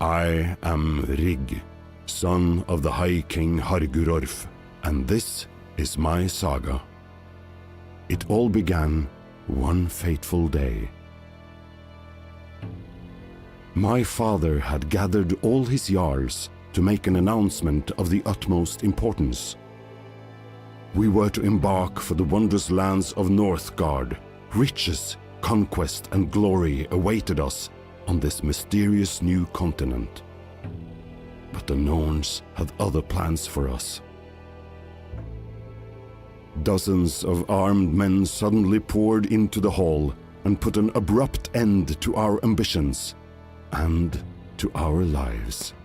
I am Rig, son of the High King Hargurorf, and this is my saga. It all began one fateful day. My father had gathered all his jarls to make an announcement of the utmost importance. We were to embark for the wondrous lands of Northgard. Riches, conquest, and glory awaited us on this mysterious new continent. But the Norns had other plans for us. Dozens of armed men suddenly poured into the hall and put an abrupt end to our ambitions and to our lives.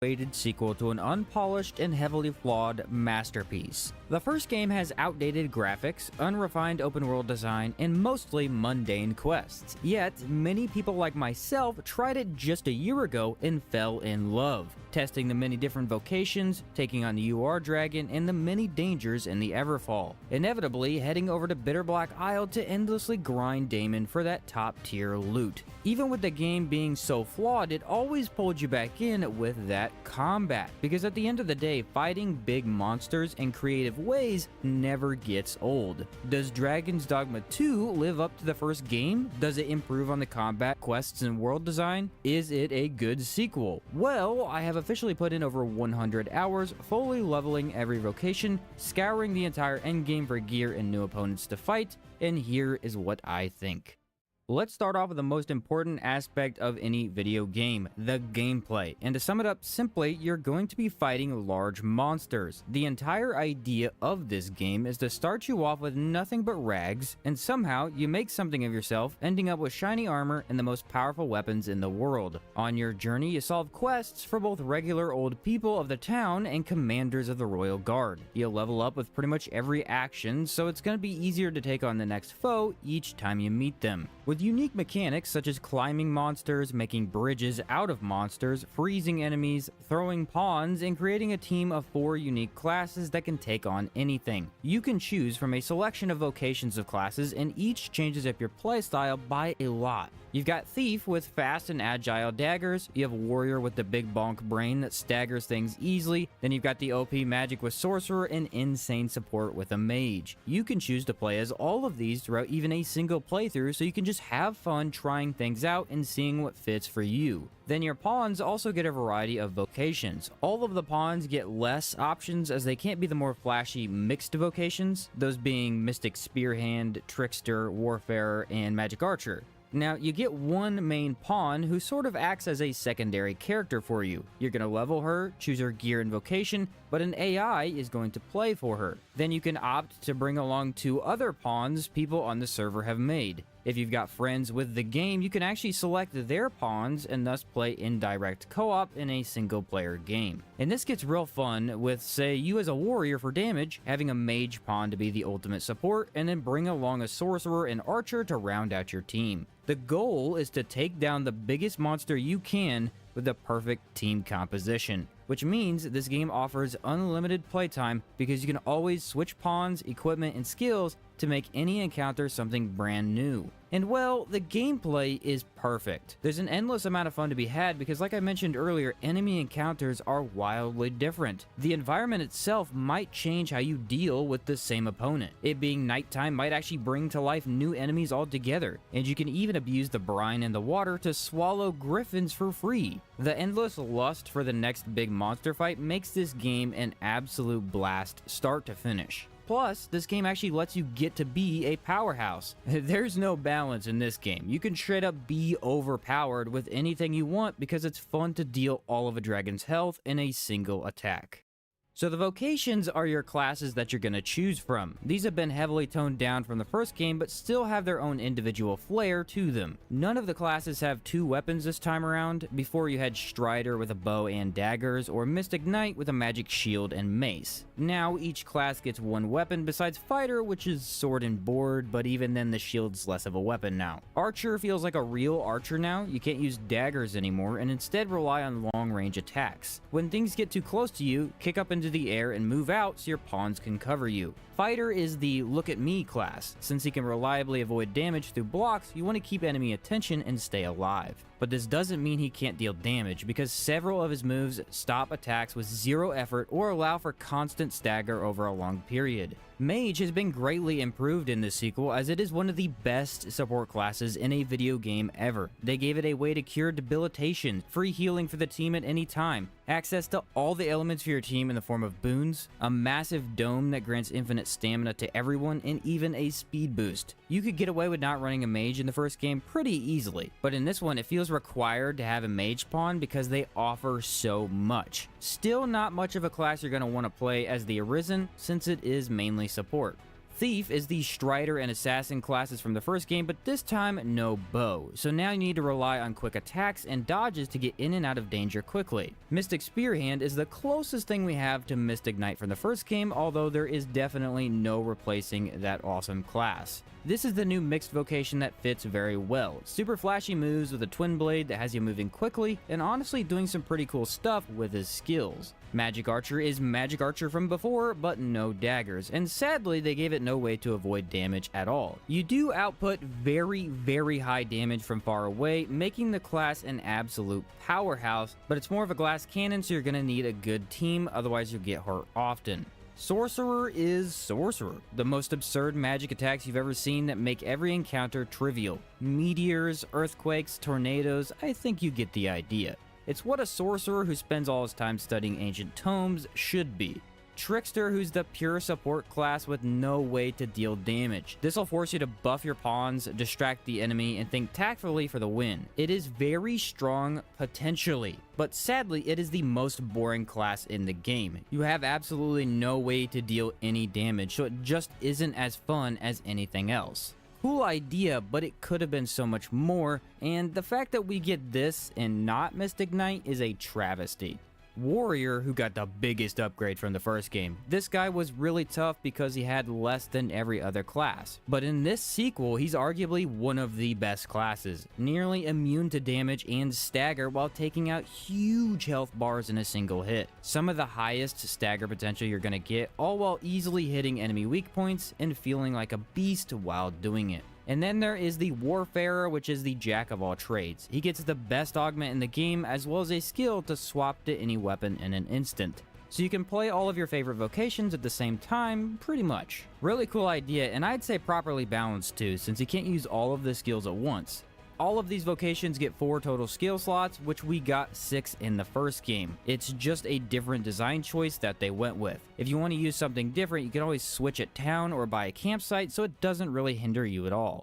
Awaited sequel to an unpolished and heavily flawed masterpiece. The first game has outdated graphics, unrefined open-world design, and mostly mundane quests. Yet, many people like myself tried it just a year ago and fell in love. testing the many different vocations, taking on the UR Dragon, and the many dangers in the Everfall. Inevitably, heading over to Bitterblack Isle to endlessly grind Daemon for that top tier loot. Even with the game being so flawed, it always pulled you back in with that combat, because at the end of the day, fighting big monsters in creative ways never gets old. Does Dragon's Dogma 2 live up to the first game? Does it improve on the combat, quests, and world design? Is it a good sequel? Well, I have officially put in over 100 hours, fully leveling every vocation, scouring the entire endgame for gear and new opponents to fight, and here is what I think. Let's start off with the most important aspect of any video game, the gameplay. And to sum it up simply, you're going to be fighting large monsters. The entire idea of this game is to start you off with nothing but rags, and somehow you make something of yourself, ending up with shiny armor and the most powerful weapons in the world. On your journey, you solve quests for both regular old people of the town and commanders of the Royal Guard. You'll level up with pretty much every action, so it's going to be easier to take on the next foe each time you meet them. With unique mechanics such as climbing monsters, making bridges out of monsters, freezing enemies, throwing pawns, and creating a team of 4 unique classes that can take on anything. You can choose from a selection of vocations of classes, and each changes up your playstyle by a lot. You've got Thief with fast and agile daggers, you have Warrior with the big bonk brain that staggers things easily, then you've got the OP Magic with Sorcerer, and insane support with a Mage. You can choose to play as all of these throughout even a single playthrough, so you can just have fun trying things out and seeing what fits for you. Then your pawns also get a variety of vocations. All of the pawns get less options as they can't be the more flashy mixed vocations, those being Mystic Spearhand, Trickster, Warfarer, and Magic Archer. Now, you get one main pawn who sort of acts as a secondary character for you. You're going to level her, choose her gear and vocation, but an AI is going to play for her. Then you can opt to bring along 2 other pawns people on the server have made. If you've got friends with the game, you can actually select their pawns and thus play indirect co-op in a single-player game. And this gets real fun with, say, you as a warrior for damage, having a mage pawn to be the ultimate support, and then bring along a sorcerer and archer to round out your team. The goal is to take down the biggest monster you can with the perfect team composition, which means this game offers unlimited playtime because you can always switch pawns, equipment, and skills to make any encounter something brand new. And well, the gameplay is perfect. There's an endless amount of fun to be had because, like I mentioned earlier, enemy encounters are wildly different. The environment itself might change how you deal with the same opponent. It being nighttime might actually bring to life new enemies altogether, and you can even abuse the brine in the water to swallow griffins for free. The endless lust for the next big monster fight makes this game an absolute blast start to finish. Plus, this game actually lets you get to be a powerhouse. There's no balance in this game. You can straight up be overpowered with anything you want because it's fun to deal all of a dragon's health in a single attack. So the vocations are your classes that you're going to choose from. These have been heavily toned down from the first game, but still have their own individual flair to them. None of the classes have 2 weapons this time around. Before, you had Strider with a bow and daggers, or Mystic Knight with a magic shield and mace. Now each class gets 1 weapon besides Fighter, which is sword and board, but even then the shield's less of a weapon now. Archer feels like a real archer now. You can't use daggers anymore and instead rely on long-range attacks. When things get too close to you, kick up into the air and move out so your pawns can cover you. Fighter is the look at me class. Since he can reliably avoid damage through blocks, you want to keep enemy attention and stay alive. But this doesn't mean he can't deal damage, because several of his moves stop attacks with 0 effort or allow for constant stagger over a long period. Mage has been greatly improved in this sequel, as it is one of the best support classes in a video game ever. They gave it a way to cure debilitation, free healing for the team at any time, access to all the elements for your team in the form of boons, a massive dome that grants infinite stamina to everyone, and even a speed boost. You could get away with not running a mage in the first game pretty easily, but in this one it feels required to have a mage pawn because they offer so much. Still not much of a class you're going to want to play as the Arisen, since it is mainly support. Thief is the Strider and Assassin classes from the first game, but this time no bow, so now you need to rely on quick attacks and dodges to get in and out of danger quickly. Mystic Spearhand is the closest thing we have to Mystic Knight from the first game, although there is definitely no replacing that awesome class. This is the new mixed vocation that fits very well. Super flashy moves with a twin blade that has you moving quickly, and honestly doing some pretty cool stuff with his skills. Magic Archer is Magic Archer from before, but no daggers, and sadly they gave it no way to avoid damage at all. You do output very high damage from far away, making the class an absolute powerhouse, but it's more of a glass cannon, so you're gonna need a good team, otherwise you'll get hurt often. Sorcerer is Sorcerer, the most absurd magic attacks you've ever seen that make every encounter trivial. Meteors, earthquakes, tornadoes, I think you get the idea. It's what a sorcerer who spends all his time studying ancient tomes should be. Trickster, who's the pure support class with no way to deal damage. This will force you to buff your pawns, distract the enemy, and think tactfully for the win. It is very strong potentially, but sadly it is the most boring class in the game. You have absolutely no way to deal any damage, so it just isn't as fun as anything else. Cool idea, but it could have been so much more, and the fact that we get this and not Mystic Knight is a travesty. Warrior, who got the biggest upgrade from the first game. This guy was really tough because he had less than every other class. But in this sequel, he's arguably one of the best classes, nearly immune to damage and stagger while taking out huge health bars in a single hit. Some of the highest stagger potential you're gonna get, all while easily hitting enemy weak points and feeling like a beast while doing it. And then there is the Warfarer, which is the jack of all trades. He gets the best augment in the game, as well as a skill to swap to any weapon in an instant. So you can play all of your favorite vocations at the same time, pretty much. Really cool idea, and I'd say properly balanced too, since you can't use all of the skills at once. All of these vocations get 4 total skill slots, which we got 6 in the first game. It's just a different design choice that they went with. If you want to use something different, you can always switch at town or buy a campsite, so it doesn't really hinder you at all.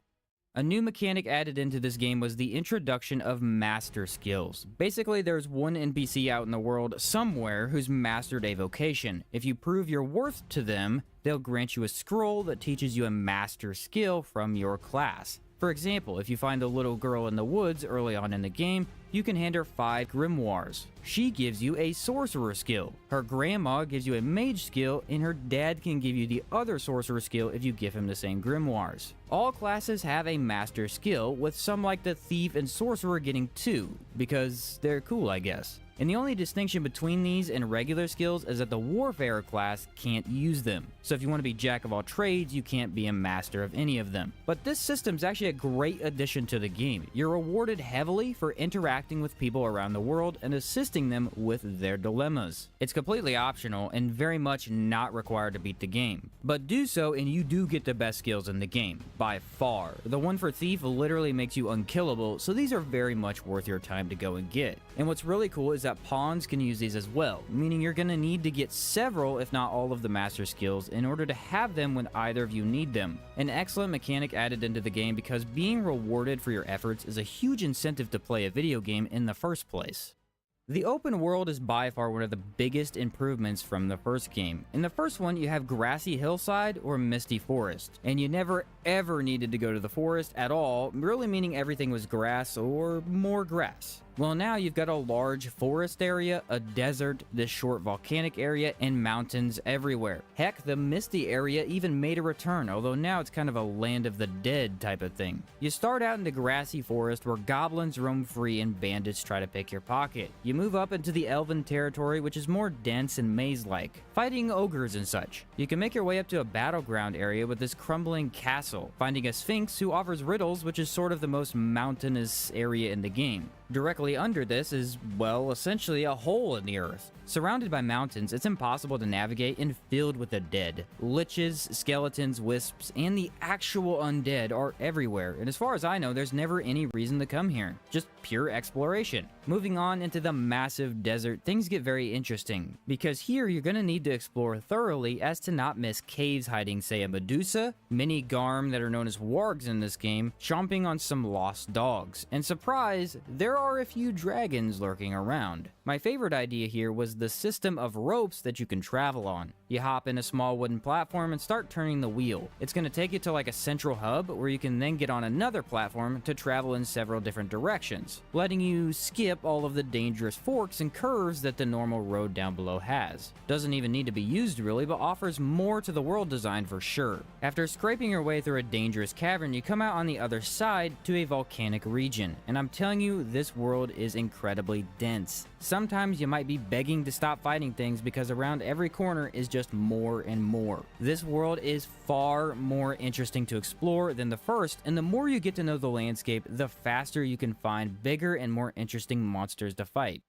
A new mechanic added into this game was the introduction of master skills. Basically, there's one NPC out in the world somewhere who's mastered a vocation. If you prove your worth to them, they'll grant you a scroll that teaches you a master skill from your class. For example, if you find a little girl in the woods early on in the game, you can hand her 5 grimoires. She gives you a sorcerer skill. Her grandma gives you a mage skill, and her dad can give you the other sorcerer skill if you give him the same grimoires. All classes have a master skill, with some like the thief and sorcerer getting 2, because they're cool, I guess. And the only distinction between these and regular skills is that the Warfarer class can't use them. So if you want to be jack of all trades, you can't be a master of any of them. But this system's actually a great addition to the game. You're rewarded heavily for interacting with people around the world and assisting them with their dilemmas. It's completely optional and very much not required to beat the game. But do so and you do get the best skills in the game, by far. The one for Thief literally makes you unkillable, so these are very much worth your time to go and get. And what's really cool is that pawns can use these as well, meaning you're going to need to get several if not all of the master skills in order to have them when either of you need them. An excellent mechanic added into the game because being rewarded for your efforts is a huge incentive to play a video game in the first place. The open world is by far one of the biggest improvements from the first game. In the first one, you have grassy hillside or misty forest, and you never ever needed to go to the forest at all, really meaning everything was grass or more grass. Well, now you've got a large forest area, a desert, this short volcanic area, and mountains everywhere. Heck, the misty area even made a return, although now it's kind of a land of the dead type of thing. You start out in the grassy forest where goblins roam free and bandits try to pick your pocket. You move up into the elven territory, which is more dense and maze-like, fighting ogres and such. You can make your way up to a battleground area with this crumbling castle, finding a sphinx who offers riddles, which is sort of the most mountainous area in the game. Directly under this is, well, essentially a hole in the earth. Surrounded by mountains, it's impossible to navigate and filled with the dead. Liches, skeletons, wisps, and the actual undead are everywhere, and as far as I know, there's never any reason to come here. Just pure exploration. Moving on into the massive desert, things get very interesting, because here you're going to need to explore thoroughly as to not miss caves hiding, say, a Medusa, mini Garm that are known as wargs in this game, chomping on some lost dogs, and surprise, there are a few dragons lurking around. My favorite idea here was the system of ropes that you can travel on. You hop in a small wooden platform and start turning the wheel. It's going to take you to like a central hub where you can then get on another platform to travel in several different directions, letting you skip all of the dangerous forks and curves that the normal road down below has. Doesn't even need to be used really, but offers more to the world design for sure. After scraping your way through a dangerous cavern, you come out on the other side to a volcanic region, and I'm telling you, this world is incredibly dense. Sometimes you might be begging to stop fighting things because around every corner is just more and more. This world is far more interesting to explore than the first, and the more you get to know the landscape, the faster you can find bigger and more interesting monsters to fight.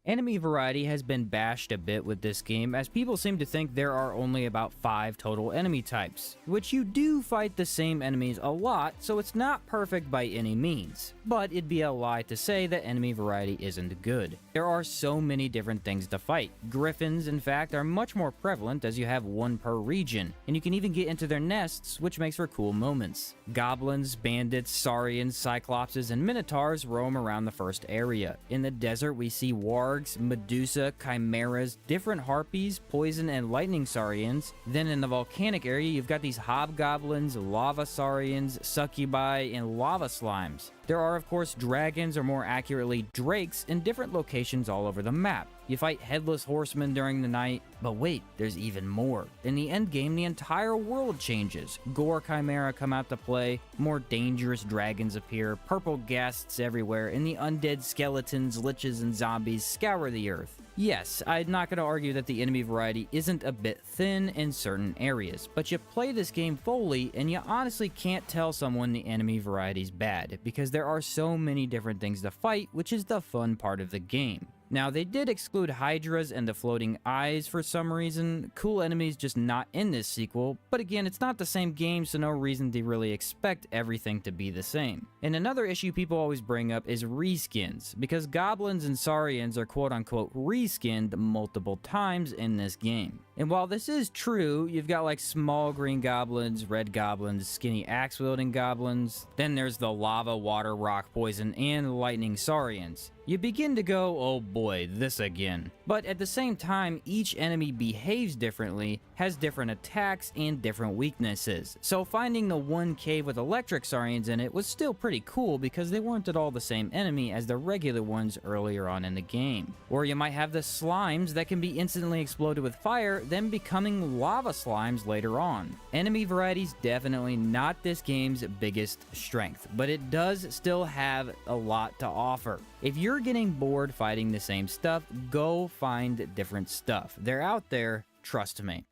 Enemy variety has been bashed a bit with this game, as people seem to think there are only about 5 total enemy types, which you do fight the same enemies a lot, so it's not perfect by any means. But it'd be a lie to say that enemy variety isn't good. There are so many different things to fight. Griffins, in fact, are much more prevalent as you have 1 per region, and you can even get into their nests, which makes for cool moments. Goblins, bandits, saurians, cyclopses, and minotaurs roam around the first area. In the desert, we see wargs, Medusa, chimeras, different harpies, poison and lightning saurians. Then in the volcanic area, you've got these hobgoblins, lava saurians, succubi, and lava slimes. There are, of course, dragons, or more accurately, drakes, in different locations all over the map. You fight headless horsemen during the night, but wait, there's even more. In the endgame, the entire world changes. Gore chimera come out to play, more dangerous dragons appear, purple ghasts everywhere, and the undead skeletons, liches, and zombies scour the earth. Yes, I'm not going to argue that the enemy variety isn't a bit thin in certain areas, but you play this game fully and you honestly can't tell someone the enemy variety's bad, because there are so many different things to fight, which is the fun part of the game. Now, they did exclude Hydras and the floating eyes for some reason, cool enemies just not in this sequel, but again, it's not the same game, so no reason to really expect everything to be the same. And another issue people always bring up is reskins, because goblins and saurians are quote-unquote reskinned multiple times in this game. And while this is true, you've got like small green goblins, red goblins, skinny axe-wielding goblins, then there's the lava, water, rock, poison, and lightning saurians. You begin to go, oh boy, this again. But at the same time, each enemy behaves differently, has different attacks, and different weaknesses. So finding the one cave with electric saurians in it was still pretty cool because they weren't at all the same enemy as the regular ones earlier on in the game. Or you might have the slimes that can be instantly exploded with fire, then becoming lava slimes later on. Enemy variety's definitely not this game's biggest strength, but it does still have a lot to offer. If you're getting bored fighting the same stuff, go find different stuff. They're out there, trust me.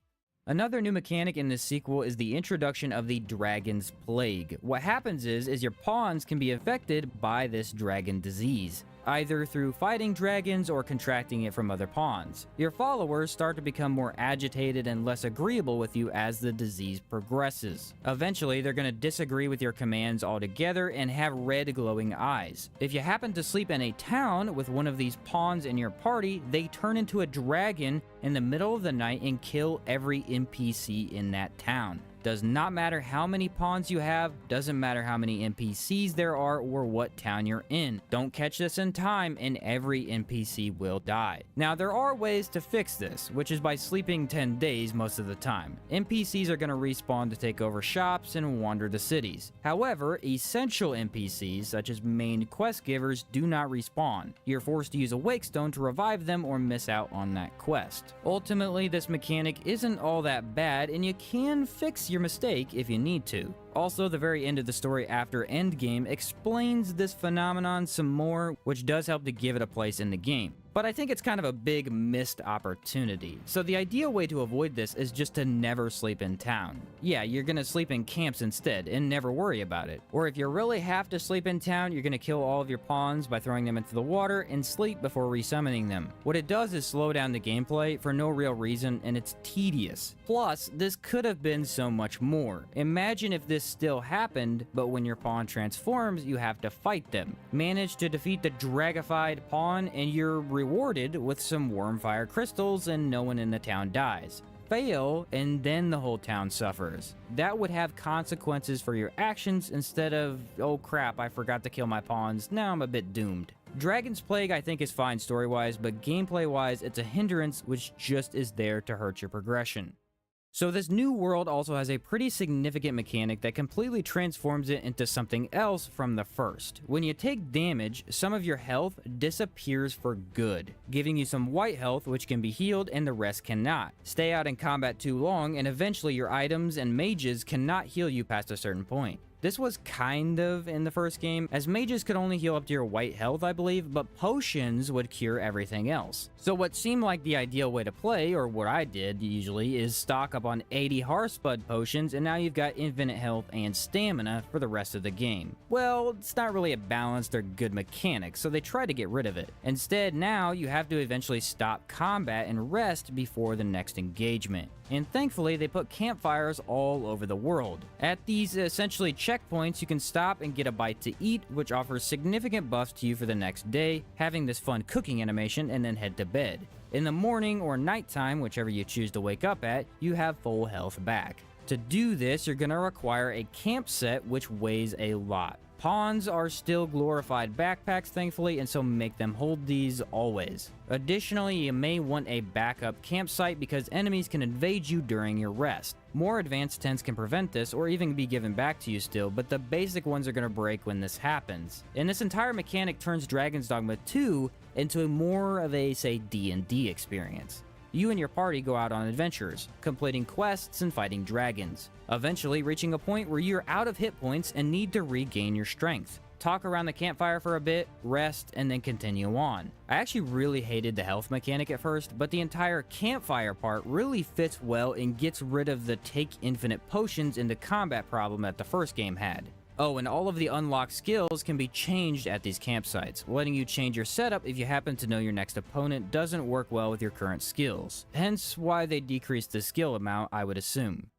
Another new mechanic in this sequel is the introduction of the Dragon's Plague. What happens is your pawns can be affected by this dragon disease, either through fighting dragons or contracting it from other pawns. Your followers start to become more agitated and less agreeable with you as the disease progresses. Eventually, they're going to disagree with your commands altogether and have red glowing eyes. If you happen to sleep in a town with one of these pawns in your party, they turn into a dragon in the middle of the night and kill every NPC in that town. Does not matter how many pawns you have, doesn't matter how many NPCs there are or what town you're in. Don't catch this in time and every NPC will die. Now, there are ways to fix this, which is by sleeping 10 days most of the time. NPCs are going to respawn to take over shops and wander the cities. However, essential NPCs, such as main quest givers, do not respawn. You're forced to use a wake stone to revive them or miss out on that quest. Ultimately, this mechanic isn't all that bad, and you can fix your mistake if you need to. Also, the very end of the story after Endgame explains this phenomenon some more, which does help to give it a place in the game. But I think it's kind of a big missed opportunity. So the ideal way to avoid this is just to never sleep in town. Yeah, you're gonna sleep in camps instead and never worry about it. Or if you really have to sleep in town, you're gonna kill all of your pawns by throwing them into the water and sleep before resummoning them. What it does is slow down the gameplay for no real reason, and it's tedious. Plus, this could have been so much more. Imagine if this still happened, but when your pawn transforms, you have to fight them. Manage to defeat the dragified pawn, and you're rewarded with some Wormfire crystals, and no one in the town dies. Fail, and then the whole town suffers. That would have consequences for your actions instead of, oh crap, I forgot to kill my pawns, now I'm a bit doomed. Dragon's Plague I think is fine story-wise, but gameplay-wise it's a hindrance which just is there to hurt your progression. So this new world also has a pretty significant mechanic that completely transforms it into something else from the first. When you take damage, some of your health disappears for good, giving you some white health which can be healed and the rest cannot. Stay out in combat too long and eventually your items and mages cannot heal you past a certain point. This was kind of in the first game, as mages could only heal up to your white health, I believe, but potions would cure everything else. So what seemed like the ideal way to play, or what I did usually, is stock up on 80 Hearthspud potions, and now you've got infinite health and stamina for the rest of the game. Well, it's not really a balanced or good mechanic, so they tried to get rid of it. Instead, now you have to eventually stop combat and rest before the next engagement. And thankfully, they put campfires all over the world. At these essentially checkpoints, you can stop and get a bite to eat, which offers significant buffs to you for the next day, having this fun cooking animation, and then head to bed. In the morning or nighttime, whichever you choose to wake up at, you have full health back. To do this, you're going to require a camp set, which weighs a lot. Pawns are still glorified backpacks, thankfully, and so make them hold these always. Additionally, you may want a backup campsite because enemies can invade you during your rest. More advanced tents can prevent this or even be given back to you still, but the basic ones are going to break when this happens. And this entire mechanic turns Dragon's Dogma 2 into more of a, say, D&D experience. You and your party go out on adventures, completing quests and fighting dragons, eventually reaching a point where you're out of hit points and need to regain your strength. Talk around the campfire for a bit, rest, and then continue on. I actually really hated the health mechanic at first, but the entire campfire part really fits well and gets rid of the take infinite potions into combat problem that the first game had. Oh, and all of the unlocked skills can be changed at these campsites, letting you change your setup if you happen to know your next opponent doesn't work well with your current skills. Hence why they decreased the skill amount, I would assume.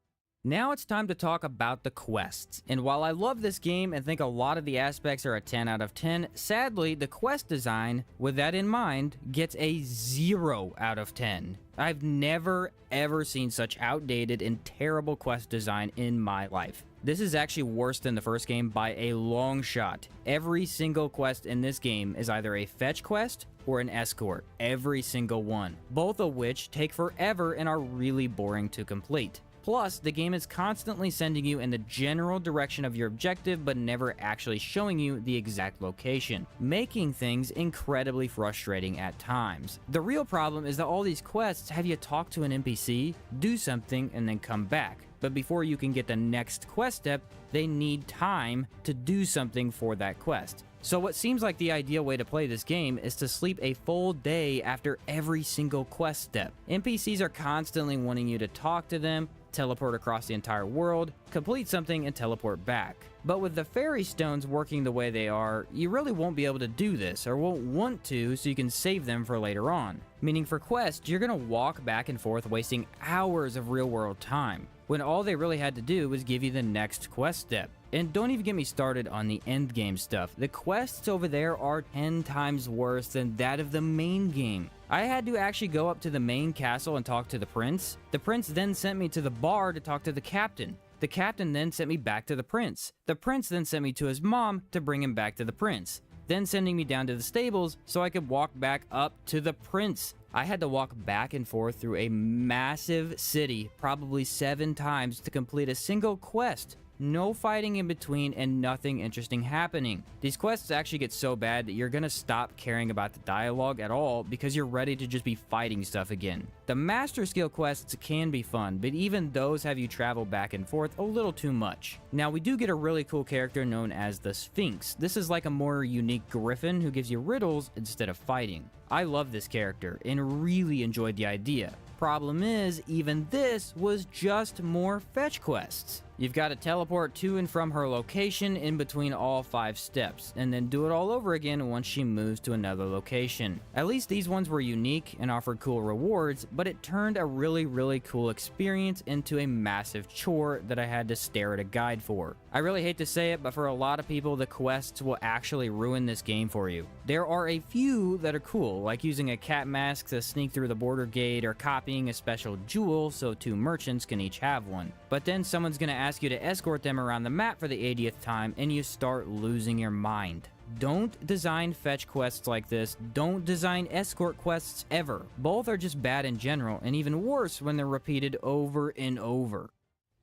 Now it's time to talk about the quests. And while I love this game and think a lot of the aspects are a 10 out of 10, sadly, the quest design, with that in mind, gets a 0 out of 10. I've never ever seen such outdated and terrible quest design in my life. This is actually worse than the first game by a long shot. Every single quest in this game is either a fetch quest or an escort. Every single one. Both of which take forever and are really boring to complete. Plus, the game is constantly sending you in the general direction of your objective but never actually showing you the exact location, making things incredibly frustrating at times. The real problem is that all these quests have you talk to an NPC, do something, and then come back. But before you can get the next quest step, they need time to do something for that quest. So what seems like the ideal way to play this game is to sleep a full day after every single quest step. NPCs are constantly wanting you to talk to them, teleport across the entire world, complete something, and teleport back. But with the fairy stones working the way they are, you really won't be able to do this, or won't want to, so you can save them for later on. Meaning for quests, you're gonna walk back and forth wasting hours of real-world time, when all they really had to do was give you the next quest step. And don't even get me started on the endgame stuff. The quests over there are 10 times worse than that of the main game. I had to actually go up to the main castle and talk to the prince. The prince then sent me to the bar to talk to the captain. The captain then sent me back to the prince. The prince then sent me to his mom to bring him back to the prince, then sending me down to the stables so I could walk back up to the prince. I had to walk back and forth through a massive city probably 7 times to complete a single quest. No fighting in between and nothing interesting happening. These quests actually get so bad that you're gonna stop caring about the dialogue at all because you're ready to just be fighting stuff again. The master skill quests can be fun, but even those have you travel back and forth a little too much. Now we do get a really cool character known as the Sphinx. This is like a more unique griffin who gives you riddles instead of fighting. I love this character and really enjoyed the idea. Problem is, even this was just more fetch quests. You've got to teleport to and from her location in between all 5 steps, and then do it all over again once she moves to another location. At least these ones were unique and offered cool rewards, but it turned a really cool experience into a massive chore that I had to stare at a guide for. I really hate to say it, but for a lot of people, the quests will actually ruin this game for you. There are a few that are cool, like using a cat mask to sneak through the border gate or copying a special jewel so 2 merchants can each have one. But then someone's gonna ask you to escort them around the map for the 80th time and you start losing your mind. Don't design fetch quests like this. Don't design escort quests ever. Both are just bad in general, and even worse when they're repeated over and over.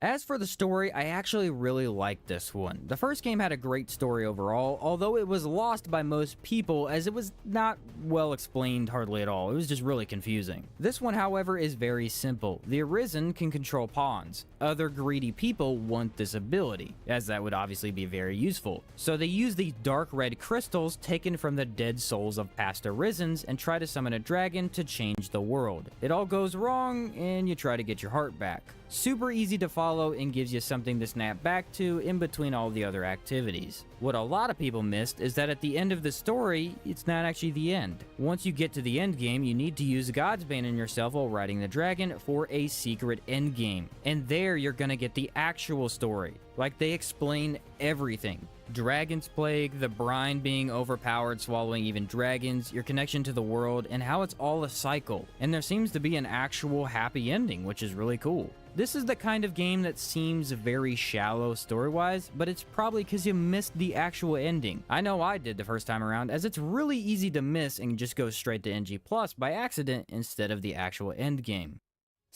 As for the story, I actually really liked this one. The first game had a great story overall, although it was lost by most people as it was not well explained hardly at all. It was just really confusing. This one, however, is very simple. The Arisen can control pawns. Other greedy people want this ability, as that would obviously be very useful. So they use these dark red crystals taken from the dead souls of past Arisens and try to summon a dragon to change the world. It all goes wrong, and you try to get your heart back. Super easy to follow and gives you something to snap back to in between all the other activities. What a lot of people missed is that at the end of the story, it's not actually the end. Once you get to the end game, you need to use God's Bane in yourself while riding the dragon for a secret end game. And there you're gonna get the actual story. Like, they explain everything. Dragon's Plague, the brine being overpowered, swallowing even dragons, your connection to the world, and how it's all a cycle. And there seems to be an actual happy ending, which is really cool. This is the kind of game that seems very shallow story-wise, but it's probably because you missed the actual ending. I know I did the first time around, as it's really easy to miss and just go straight to NG+ by accident instead of the actual end game.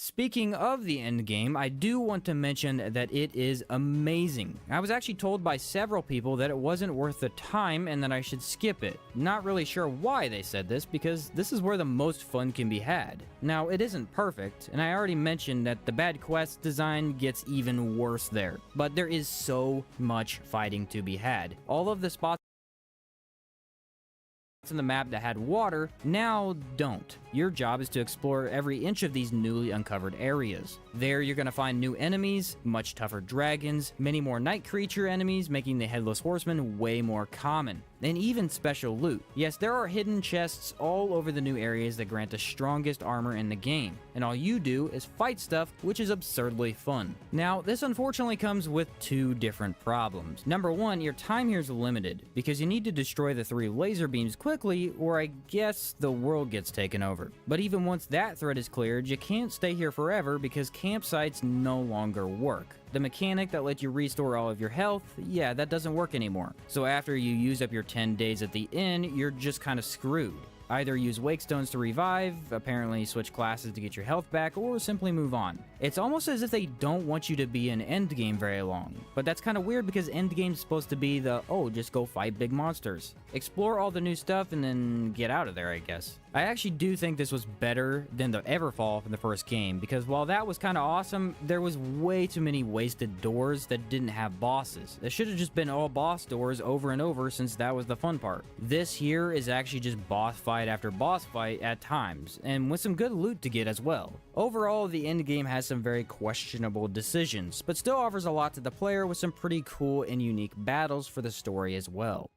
Speaking of the end game, I do want to mention that it is amazing. I was actually told by several people that it wasn't worth the time and that I should skip it. Not really sure why they said this, because this is where the most fun can be had. Now, it isn't perfect, and I already mentioned that the bad quest design gets even worse there, but there is so much fighting to be had. All of the spots in the map that had water now don't. Your job is to explore every inch of these newly uncovered areas. There you're going to find new enemies, much tougher dragons, many more night creature enemies, making the Headless Horseman way more common, and even special loot. Yes, there are hidden chests all over the new areas that grant the strongest armor in the game, and all you do is fight stuff, which is absurdly fun. Now, this unfortunately comes with 2 different problems. Number 1, your time here is limited, because you need to destroy the 3 laser beams quickly, or I guess the world gets taken over. But even once that threat is cleared, you can't stay here forever because campsites no longer work. The mechanic that lets you restore all of your health, yeah, that doesn't work anymore. So after you use up your 10 days at the inn, you're just kind of screwed. Either use wake stones to revive, apparently switch classes to get your health back, or simply move on. It's almost as if they don't want you to be in endgame very long. But that's kind of weird because endgame's supposed to be the, oh, just go fight big monsters. Explore all the new stuff and then get out of there, I guess. I actually do think this was better than the Everfall from the first game, because while that was kind of awesome, there was way too many wasted doors that didn't have bosses. It should have just been all boss doors over and over, since that was the fun part. This here is actually just boss fight after boss fight at times, and with some good loot to get as well. Overall, the end game has some very questionable decisions, but still offers a lot to the player with some pretty cool and unique battles for the story as well.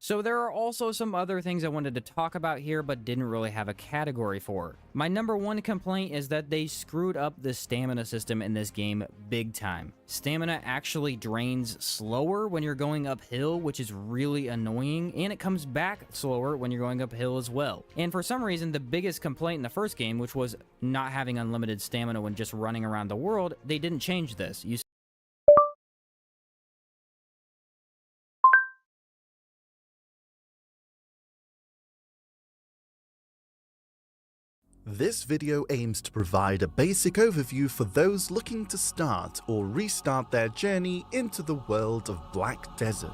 So there are also some other things I wanted to talk about here but didn't really have a category for. My number 1 complaint is that they screwed up the stamina system in this game big time. Stamina actually drains slower when you're going uphill, which is really annoying, and it comes back slower when you're going uphill as well. And for some reason, the biggest complaint in the first game, which was not having unlimited stamina when just running around the world, they didn't change this. This video aims to provide a basic overview for those looking to start or restart their journey into the world of Black Desert.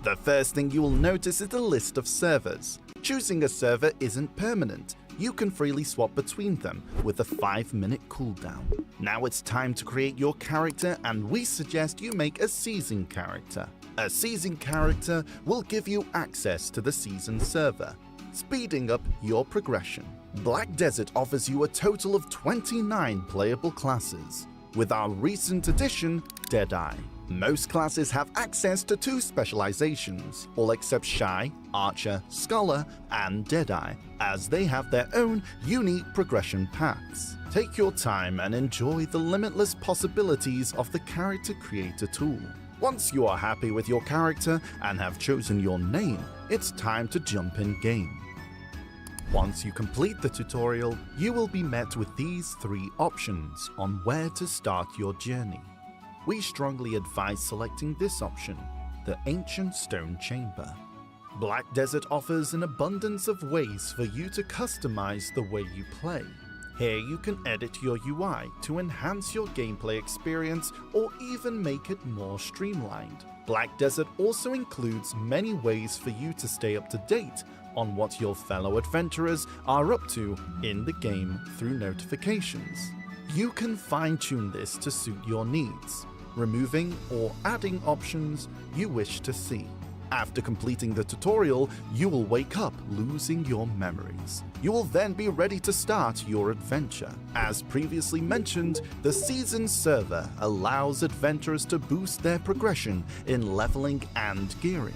The first thing you will notice is the list of servers. Choosing a server isn't permanent. You can freely swap between them with a 5-minute cooldown. Now it's time to create your character, and we suggest you make a season character. A season character will give you access to the season server, speeding up your progression. Black Desert offers you a total of 29 playable classes. with our recent addition, Deadeye. Most classes have access to 2 specializations, all except Shy, Archer, Scholar, and Deadeye, as they have their own unique progression paths. Take your time and enjoy the limitless possibilities of the Character Creator tool. Once you are happy with your character and have chosen your name, it's time to jump in game. Once you complete the tutorial, you will be met with these 3 options on where to start your journey. We strongly advise selecting this option, the Ancient Stone Chamber. Black Desert offers an abundance of ways for you to customize the way you play. Here you can edit your UI to enhance your gameplay experience or even make it more streamlined. Black Desert also includes many ways for you to stay up to date on what your fellow adventurers are up to in the game through notifications. You can fine-tune this to suit your needs, removing or adding options you wish to see. After completing the tutorial, you will wake up losing your memories. You will then be ready to start your adventure. As previously mentioned, the Season server allows adventurers to boost their progression in leveling and gearing.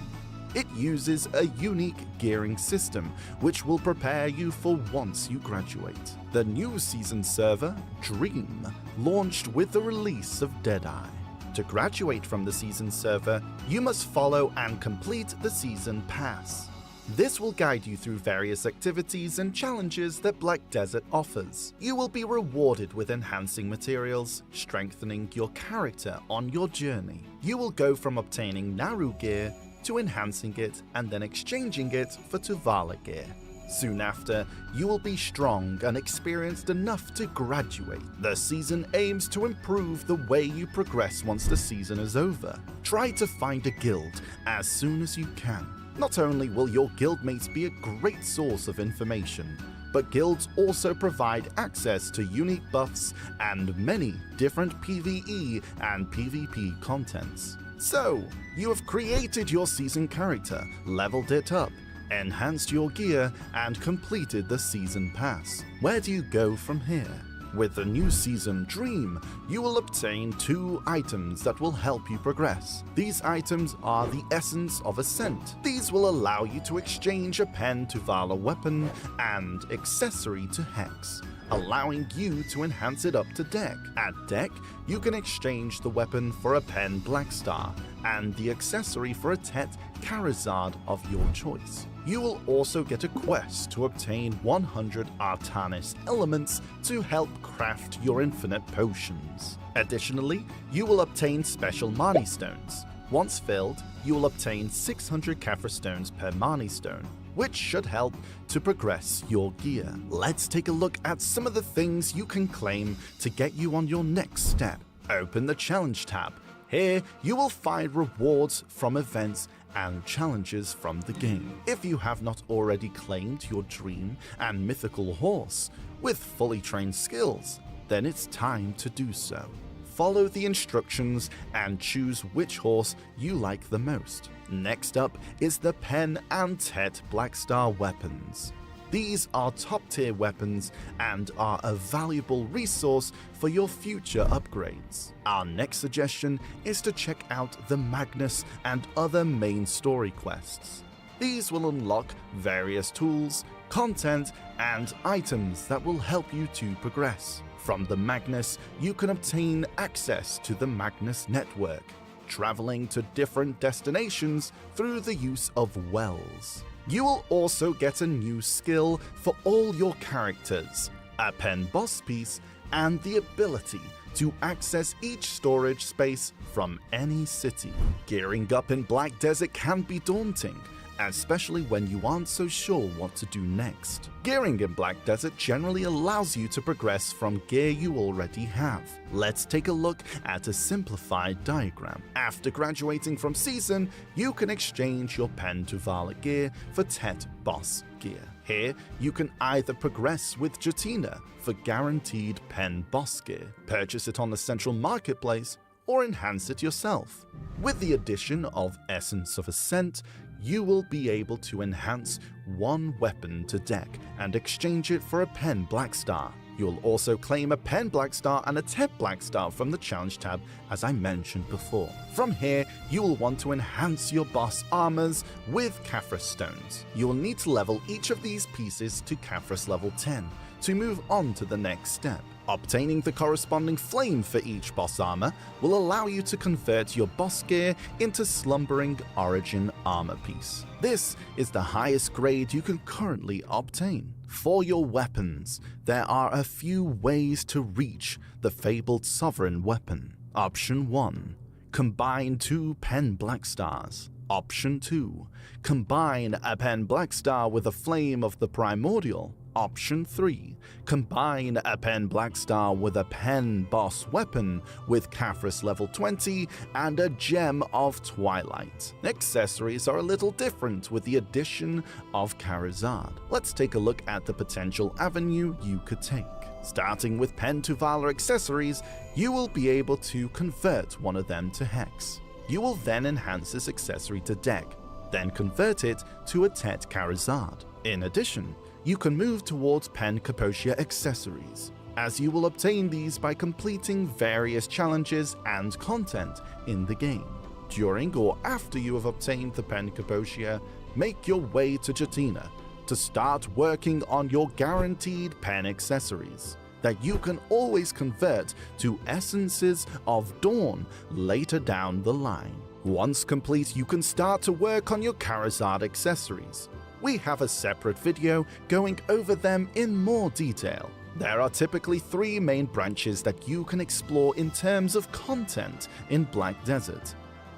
It uses a unique gearing system, which will prepare you for once you graduate. The new Season server, Dream, launched with the release of Deadeye. To graduate from the Season server, you must follow and complete the Season Pass. This will guide you through various activities and challenges that Black Desert offers. You will be rewarded with enhancing materials, strengthening your character on your journey. You will go from obtaining Naru gear to enhancing it and then exchanging it for Tuvala gear. Soon after, you will be strong and experienced enough to graduate. The season aims to improve the way you progress once the season is over. Try to find a guild as soon as you can. Not only will your guildmates be a great source of information, but guilds also provide access to unique buffs and many different PvE and PvP contents. So, you have created your season character, leveled it up, enhanced your gear, and completed the Season Pass. Where do you go from here? With the new Season Dream, you will obtain 2 items that will help you progress. These items are the Essence of Ascent. These will allow you to exchange a pen to Vala weapon and accessory to Hex, allowing you to enhance it up to deck. At deck, you can exchange the weapon for a pen Blackstar and the accessory for a Tet Charizard of your choice. You will also get a quest to obtain 100 Artanis elements to help craft your infinite potions. Additionally, you will obtain special Mani Stones. Once filled, you will obtain 600 Kaphra Stones per Mani Stone, which should help to progress your gear. Let's take a look at some of the things you can claim to get you on your next step. Open the Challenge tab. Here, you will find rewards from events and challenges from the game. If you have not already claimed your dream and mythical horse with fully trained skills, then it's time to do so. Follow the instructions and choose which horse you like the most. Next up is the Pen and Tet Blackstar weapons. These are top-tier weapons and are a valuable resource for your future upgrades. Our next suggestion is to check out the Magnus and other main story quests. These will unlock various tools, content, and items that will help you to progress. From the Magnus, you can obtain access to the Magnus network, traveling to different destinations through the use of wells. You will also get a new skill for all your characters, a pen boss piece, and the ability to access each storage space from any city. Gearing up in Black Desert can be daunting, especially when you aren't so sure what to do next. Gearing in Black Desert generally allows you to progress from gear you already have. Let's take a look at a simplified diagram. After graduating from Season, you can exchange your Pen to Vala gear for Tet Boss gear. Here, you can either progress with Jatina for guaranteed Pen Boss gear, purchase it on the Central Marketplace, or enhance it yourself. With the addition of Essence of Ascent, you will be able to enhance one weapon to deck and exchange it for a Pen Blackstar. You'll also claim a pen black star and a tep black star from the challenge tab, as I mentioned before. From here, you will want to enhance your boss armors with Caphras stones. You will need to level each of these pieces to Caphras level 10 to move on to the next step. Obtaining the corresponding flame for each boss armor will allow you to convert your boss gear into Slumbering Origin armor piece. This is the highest grade you can currently obtain. For your weapons, there are a few ways to reach the fabled Sovereign weapon. Option 1. Combine 2 pen black stars. Option 2. Combine a pen black star with a flame of the primordial. Option 3. Combine a pen black star with a pen boss weapon with Caphras level 20 and a gem of twilight. Accessories are a little different with the addition of Charizard. Let's take a look at the potential avenue you could take. Starting with Pen to Valor accessories, you will be able to convert one of them to Hex. You will then enhance this accessory to Deck, then convert it to a Tet Charizard. In addition, you can move towards Pen Capotia accessories, as you will obtain these by completing various challenges and content in the game. During or after you have obtained the Pen Capotia, make your way to Jatina to start working on your guaranteed pen accessories that you can always convert to Essences of Dawn later down the line. Once complete, you can start to work on your Charizard accessories. We have a separate video going over them in more detail. There are typically 3 main branches that you can explore in terms of content in Black Desert: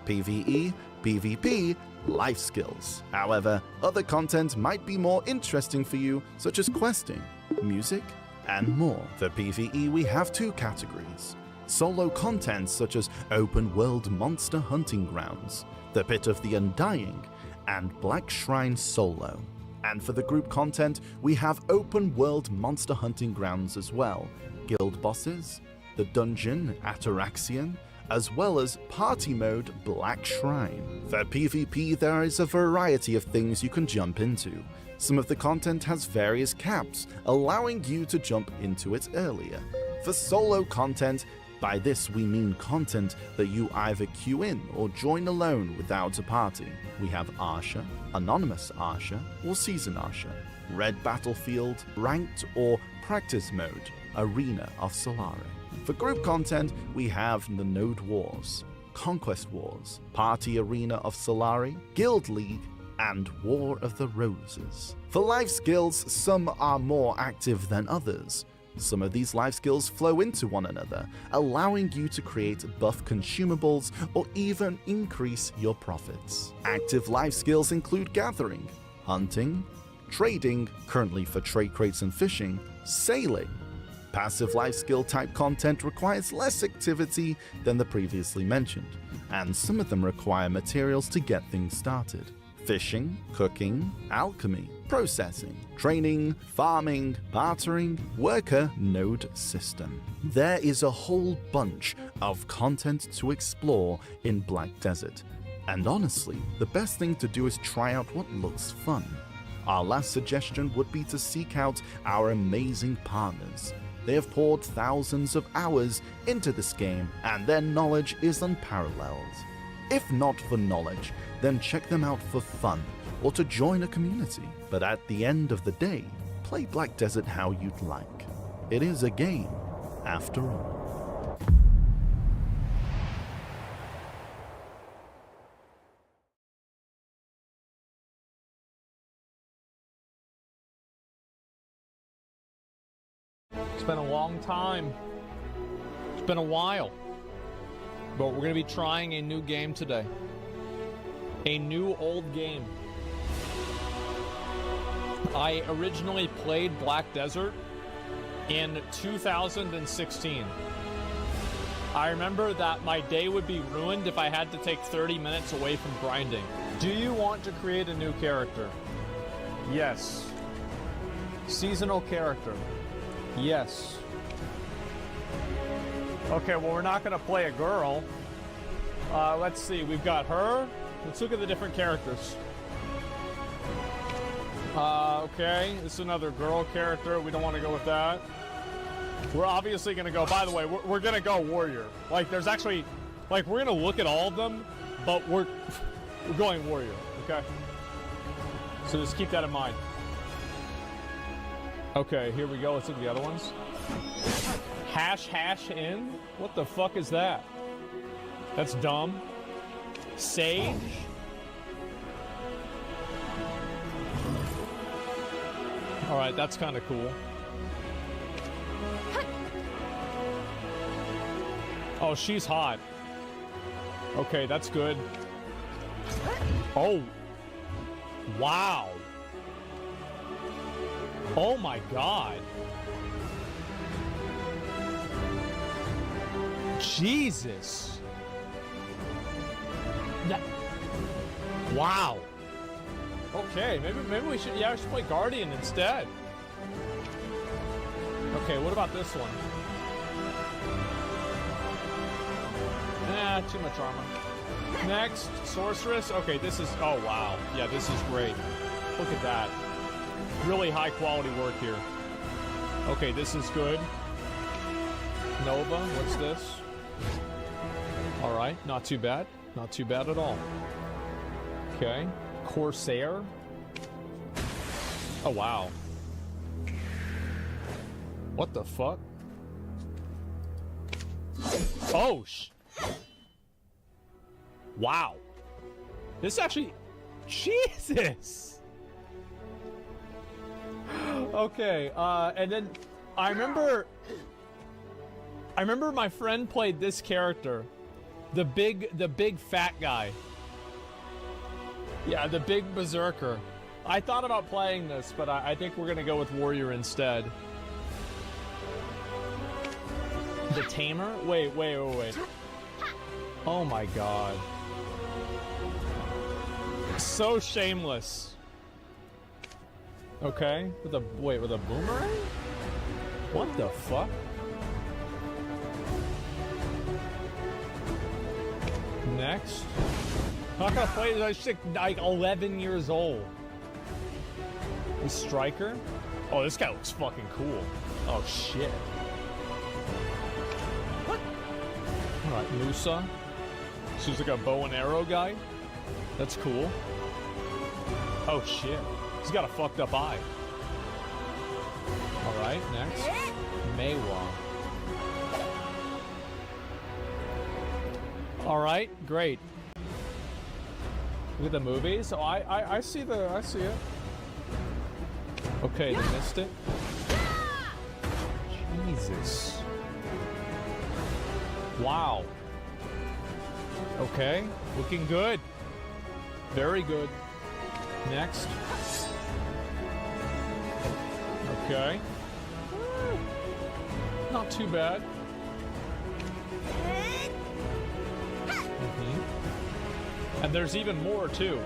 PvE, PvP, life skills. However, other content might be more interesting for you, such as questing, music, and more. For PvE, we have 2 categories: solo content such as open world monster hunting grounds, the Pit of the Undying, and Black Shrine Solo. And for the group content, we have open world monster hunting grounds as well, guild bosses, the dungeon Ataraxian, as well as party mode Black Shrine. For PvP, there is a variety of things you can jump into. Some of the content has various caps, allowing you to jump into it earlier. For solo content, by this we mean content that you either queue in or join alone without a party. We have Arsha, Anonymous Arsha, or Season Arsha, Red Battlefield, Ranked or Practice Mode, Arena of Solare. For group content, we have the Node Wars, Conquest Wars, Party Arena of Solare, Guild League, and War of the Roses. For life skills, some are more active than others. Some of these life skills flow into one another, allowing you to create buff consumables or even increase your profits. Active life skills include gathering, hunting, trading, currently for trade crates and fishing, sailing. Passive life skill type content requires less activity than the previously mentioned, and some of them require materials to get things started. Fishing, cooking, alchemy, processing, training, farming, bartering, worker node system. There is a whole bunch of content to explore in Black Desert, and honestly, the best thing to do is try out what looks fun. Our last suggestion would be to seek out our amazing partners. They have poured thousands of hours into this game, and their knowledge is unparalleled. If not for knowledge, then check them out for fun or to join a community. But at the end of the day, play Black Desert how you'd like. It is a game, after all. It's been a long time. It's been a while. But we're going to be trying a new game today. A new old game. I originally played Black Desert in 2016. I remember that my day would be ruined if I had to take 30 minutes away from grinding. Do you want to create a new character? Yes. Seasonal character? Yes. Okay, well, we're not going to play a girl. Let's see, we've got her. Let's look at the different characters. Okay, this is another girl character. We don't want to go with that. We're obviously gonna go, by the way, we're gonna go warrior. Like, there's actually, like, we're gonna look at all of them, but we're going warrior, okay? So just keep that in mind. Okay, here we go. Let's look at the other ones. Hash in? What the fuck is that? That's dumb. Sage? Alright, that's kind of cool. Oh, she's hot. Okay, that's good. Oh. Wow. Oh my god. Jesus. Wow. Okay, maybe we should, yeah, we should play Guardian instead. Okay, what about this one? Too much armor. Next, Sorceress. Okay, this is, oh wow. Yeah, this is great. Look at that. Really high quality work here. Okay, this is good. Nova, what's this? Alright, not too bad. Not too bad at all. Okay. Corsair. Oh wow. What the fuck? Oh wow. This actually, Jesus. Okay, and then I remember my friend played this character, the big fat guy. Yeah, the big berserker. I thought about playing this, but I think we're gonna go with warrior instead. The tamer? Wait. Oh my god. So shameless. Okay, with a boomerang? What the fuck? Next. I'm not gonna play this. I'm like 11 years old. The striker? Oh, this guy looks fucking cool. Oh shit. Alright, Musa. She's like a bow and arrow guy. That's cool. Oh shit. He's got a fucked up eye. Alright, next. Maywa. Alright, great. Look at the movies. Oh, I see it. Okay, they missed it. Jesus. Wow. Okay, looking good. Very good. Next. Okay. Not too bad. And there's even more too.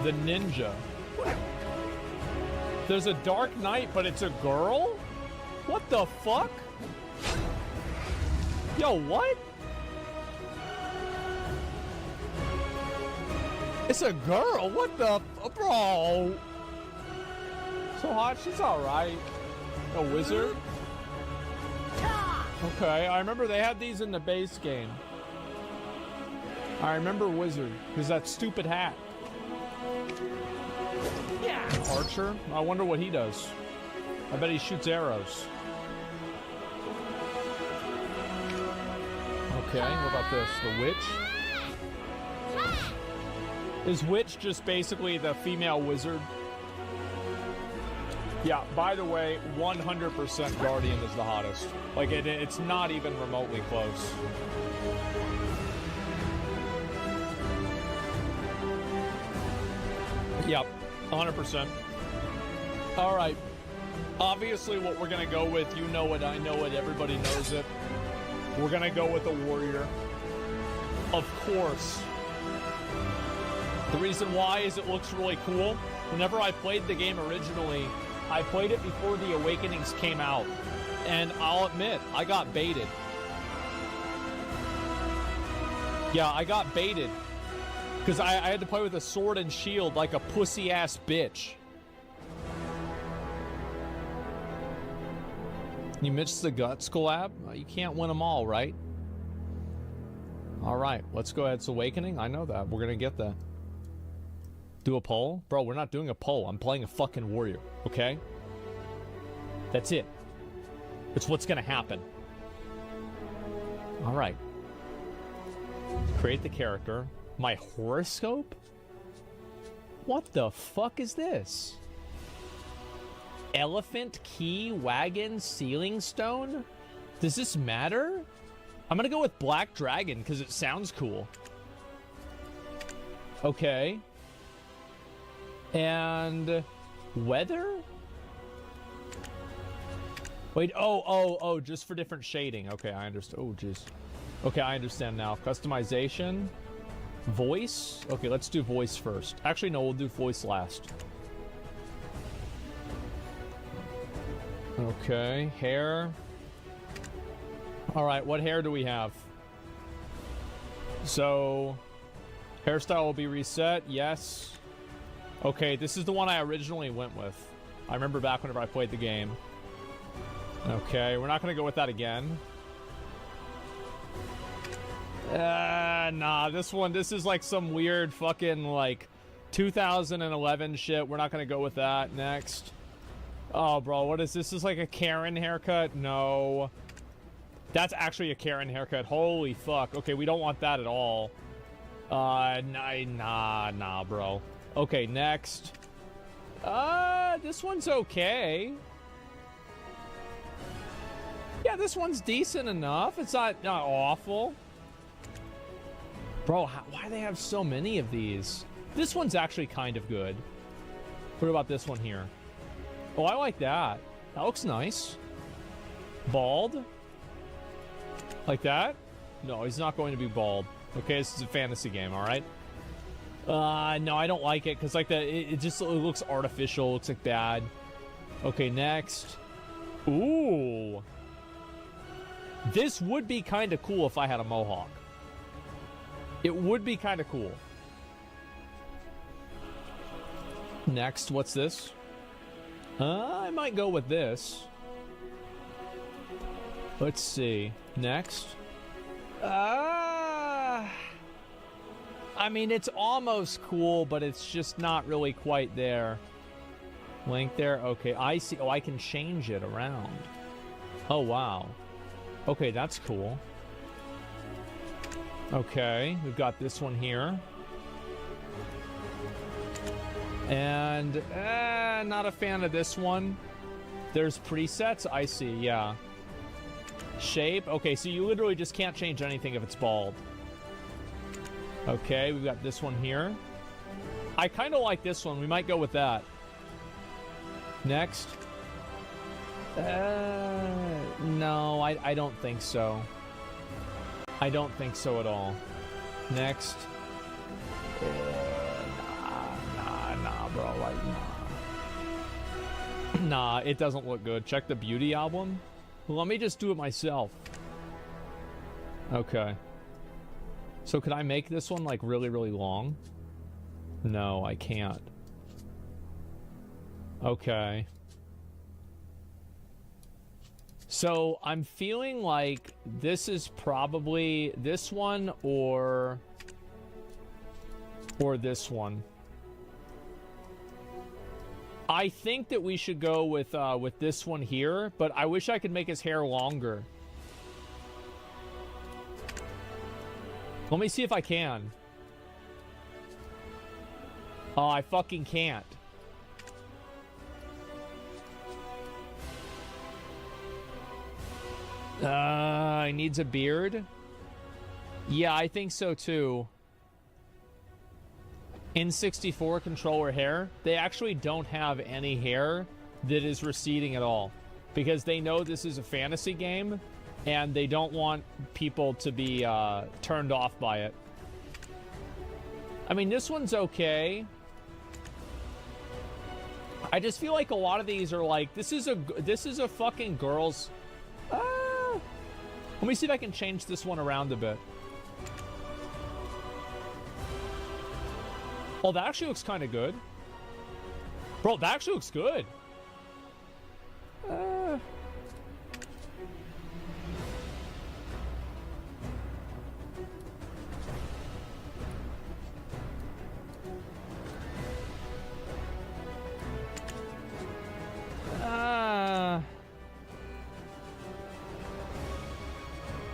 The ninja. There's a Dark Knight, but it's a girl? What the fuck? Yo, what? It's a girl? What the bro? So hot, she's alright. A wizard? Okay, I remember they had these in the base game. I remember wizard, because that stupid hat. Yeah. Archer? I wonder what he does. I bet he shoots arrows. Okay, what about this? The witch? Is witch just basically the female wizard? Yeah, by the way, 100% Guardian is the hottest. Like, it's not even remotely close. Yep, 100%. All right. Obviously, what we're going to go with, you know it, I know it, everybody knows it. We're going to go with a warrior. Of course. The reason why is it looks really cool. Whenever I played the game originally, I played it before the Awakenings came out. And I'll admit, I got baited. Yeah, I got baited. Because I had to play with a sword and shield like a pussy-ass bitch. You missed the Guts collab? You can't win them all, right? All right, let's go ahead. It's Awakening. I know that. We're going to get that. Do a poll? Bro, we're not doing a poll. I'm playing a fucking warrior, okay? That's it. It's what's going to happen. All right. Create the character. My horoscope? What the fuck is this? Elephant, key, wagon, sealing stone? Does this matter? I'm gonna go with Black Dragon because it sounds cool. Okay. And weather? Wait, oh, just for different shading. Okay, I understand. Oh, jeez. Okay, I understand now. Customization. Voice? Okay, let's do voice first. Actually, no, we'll do voice last. Okay, hair. All right, what hair do we have? So, hairstyle will be reset. Yes. Okay, this is the one I originally went with. I remember back whenever I played the game. Okay, we're not going to go with that again. Nah, this is like some weird fucking like 2011 shit. We're not going to go with that. Next. Oh, bro, what is this? This is like a Karen haircut? No. That's actually a Karen haircut. Holy fuck. Okay, we don't want that at all. Nah, bro. Okay, next. This one's okay. Yeah, this one's decent enough. It's not awful. Bro, why do they have so many of these? This one's actually kind of good. What about this one here? Oh, I like that. That looks nice. Bald? Like that? No, he's not going to be bald. Okay, this is a fantasy game, all right? No, I don't like it because like it looks artificial. Looks like bad. Okay, next. Ooh. This would be kind of cool if I had a mohawk. It would be kind of cool. Next, what's this? I might go with this. Let's see. Next. I mean, it's almost cool, but it's just not really quite there. Link there. Okay, I see. Oh, I can change it around. Oh, wow. Okay, that's cool. Okay, we've got this one here. And, not a fan of this one. There's presets, I see, yeah. Shape, okay, so you literally just can't change anything if it's bald. Okay, we've got this one here. I kind of like this one, we might go with that. Next. No, I don't think so. I don't think so at all. Next. Nah, bro. Like, nah. Nah, it doesn't look good. Check the beauty album. Let me just do it myself. Okay. So could I make this one like really, really long? No, I can't. Okay. So I'm feeling like this is probably this one or this one. I think that we should go with this one here, but I wish I could make his hair longer. Let me see if I can. Oh, I fucking can't. He needs a beard? Yeah, I think so too. In 64 controller hair, they actually don't have any hair that is receding at all because they know this is a fantasy game and they don't want people to be turned off by it. I mean, this one's okay. I just feel like a lot of these are like, this is a fucking girl's... Let me see if I can change this one around a bit. Oh, that actually looks kind of good. Bro, that actually looks good.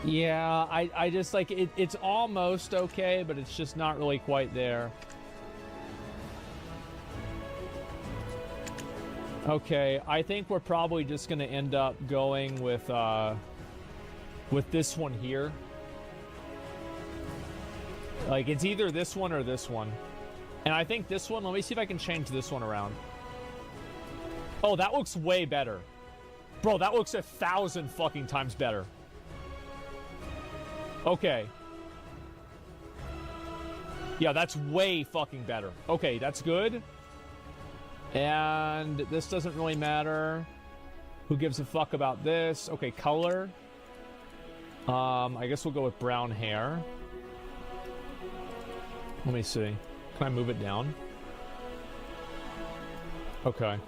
Yeah, I just like it's almost okay, but it's just not really quite there. Okay, I think we're probably just gonna end up going with this one here. Like, it's either this one or this one. And I think this one, let me see if I can change this one around. Oh, that looks way better. Bro, that looks 1,000 fucking times better. Okay. Yeah, that's way fucking better. Okay, that's good. And this doesn't really matter. Who gives a fuck about this? Okay, color. I guess we'll go with brown hair. Let me see. Can I move it down? Okay.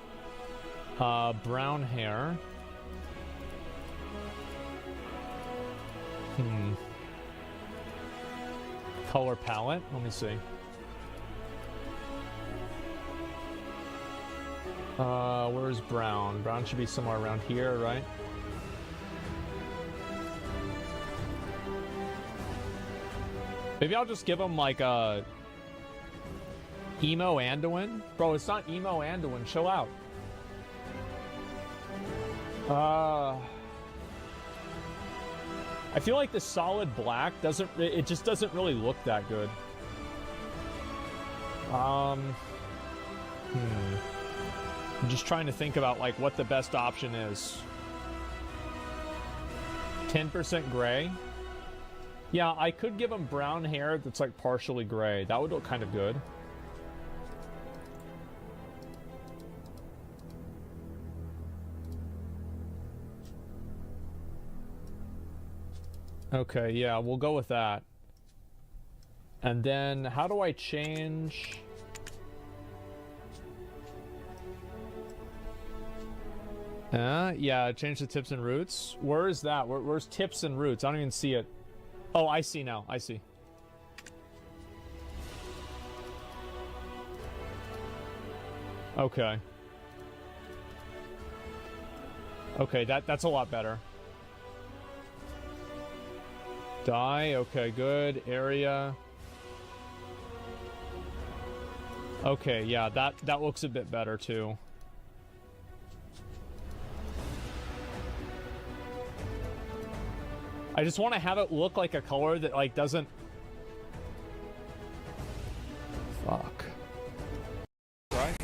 Brown hair. Color palette. Let me see. Where's brown? Brown should be somewhere around here, right? Maybe I'll just give him like a emo Anduin. Bro, it's not emo Anduin. Chill out. I feel like the solid black doesn't. It just doesn't really look that good. I'm just trying to think about like what the best option is. 10% gray. Yeah, I could give him brown hair that's like partially gray. That would look kind of good. Okay, yeah, we'll go with that. And then how do I change? Yeah, change the tips and roots. Where is that? Where's tips and roots? I don't even see it. Oh, I see now. I see. Okay. Okay, that's a lot better. Die. Okay, good. Area. Okay, yeah, that looks a bit better too. I just want to have it look like a color that like doesn't. Fuck. Right.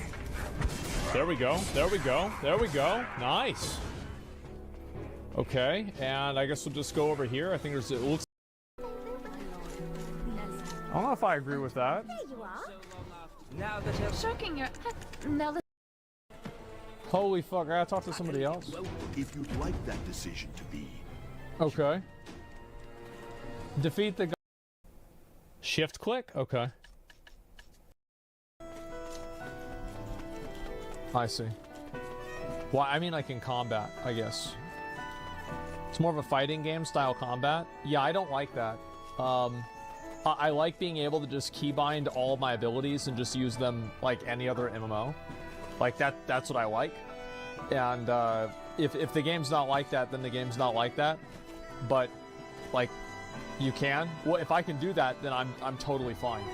There we go. There we go. There we go. Nice. Okay, and I guess we'll just go over here. I think there's. It looks. I don't know if I agree with that. There you are. Now that you're shocking your. Now that. Holy fuck! I gotta talk to somebody else. Well, if you'd like that decision to be. Okay. Defeat the. Shift click. Okay. I see. Well, I mean, like in combat, I guess. It's more of a fighting game style combat. Yeah, I don't like that. I like being able to just keybind all of my abilities and just use them like any other MMO. Like that's what I like. And if the game's not like that, then the game's not like that. But like you can. Well, if I can do that, then I'm totally fine.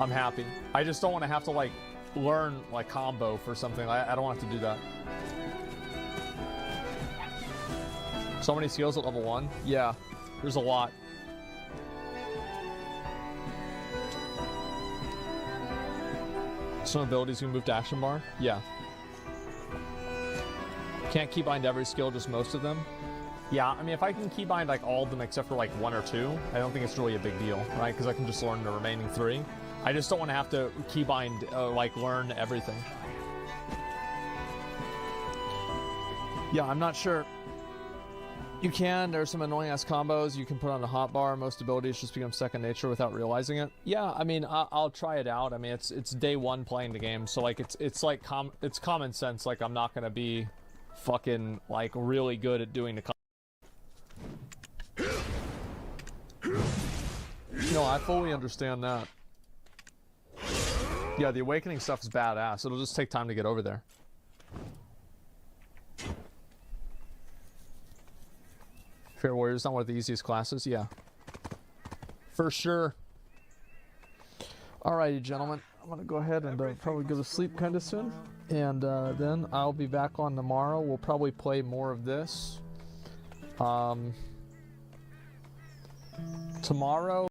I'm happy. I just don't want to have to like learn like combo for something. I don't want to do that. So many skills at level 1? Yeah, there's a lot. Some abilities you can move to action bar? Yeah. Can't keybind every skill, just most of them? Yeah, I mean, if I can keybind like all of them except for like 1 or 2, I don't think it's really a big deal, right? Because I can just learn the remaining 3. I just don't want to have to keybind, like learn everything. Yeah, I'm not sure. You can. There's some annoying ass combos you can put on the hotbar. Most abilities just become second nature without realizing it. Yeah, I mean, I'll try it out. I mean, it's day 1 playing the game, so like it's like it's common sense. Like I'm not gonna be fucking like really good at doing the. No, I fully understand that. Yeah, the awakening stuff is badass. It'll just take time to get over there. Fear Warrior is not one of the easiest classes, yeah. For sure. Alrighty, gentlemen. I'm going to go ahead and probably go to sleep kind of soon. And then I'll be back on tomorrow. We'll probably play more of this. Tomorrow...